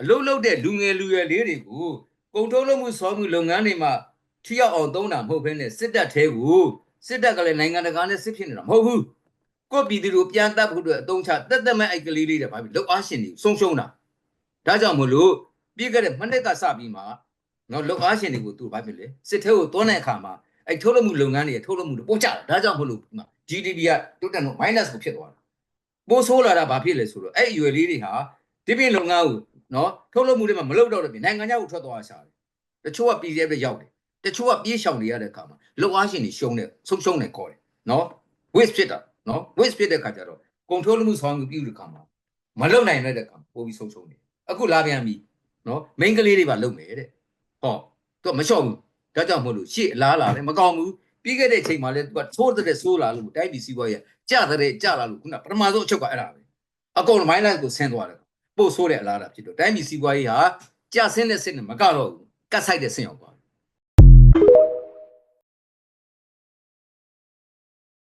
အလုပ်လုပ်တဲ့လူငယ်လူရွယ်လေးတွေကိုကုန်ထုတ်လုပ်မှုစောမှုလုပ်ငန်းတွေမှာထိရောက်အောင်သုံးတာမဟုတ်ဘဲနဲ့စစ်တပ်ထဲကိုစစ်တပ်ကလည်းနိုင်ငံတကာနဲ့စစ်ဖြစ်နေတာမဟုတ်ဘူးကိုပြည်သူတို့ပြန်တပ်ဖို့အတွက်အသုံးချတက်မဲ့အိုက်ကလေးလေးတွေဘာဖြစ်လောက်အားရှင်တွေဆုံးရှုံးတာဒါကြောင့်မလို့ပြီးခဲ့တဲ့မနေ့ကစပြီးမှနော်လောက်အားရှင်တွေကိုသူဘာဖြစ်လဲစစ်ထဲကိုတွန်းတဲ့အခါမှာအဲ့ထုတ်လုပ်မှုလုပ်ငန်းတွေထုတ်လုပ်မှုတွေပို့ကြတာဒါကြောင့်မလို့ GDP ကတိုးတက်တော့ minus ကိုဖြစ်သွားတာပိုးဆိုးလာတာဘာဖြစ်လဲဆိုတော့အဲ့အရွယ်လေးတွေဟာဒီပြင်လုပ်ငန်းကိုနော်ထုတ်လုပ်မှုတွေမှာမလုပ်တော့တဲ့ပြင်နိုင်ငံခြားကိုထွက်သွားရှာတယ်တချို့က PDF တွေရောက်တယ်တချို့ကပြေးရှောင်နေရတဲ့အခါမှာလောက်အားရှင်တွေရှုံးတယ်ဆုံးရှုံးတယ်ခေါ်တယ်နော် waste ဖြစ်တာနော် waste ဖြစ်တဲ့အခါကျတော့ကုန်ထုတ်လုပ်မှုဆောင်ပြုတဲ့အခါမှာမလုပ်နိုင်တဲ့အခါပို့ပြီးဆုံးရှုံးတယ်အခုလာပြန်ပြီနော် main ကလေးတွေပါလုပ်မယ်တဲ့ဟောသူကမလျှော့ဘူးဒါကြောင့်မလို့ရှေ့အလားလာတယ်မကောင်းဘူးပြီးခဲ့တဲ့အချိန်မှာလဲသူကသိုးတဲ့ဆိုးလာလို့တိုက်ပြီးစီးပွားရေးကြတဲ့ကြလာလို့ခုနပထမဆုံးအချုပ်ကအဲ့ဒါပဲအကုန် minus ကိုဆင်းသွားတယ်ပို့ဆိုးတဲ့အလားလာဖြစ်တော့တိုင်းပြည်စီးပွားရေးဟာကြဆင်းတဲ့စစ်နဲ့မကတော့ဘူးကတ်ဆိုင်တဲ့ဆင်းရောက်သွား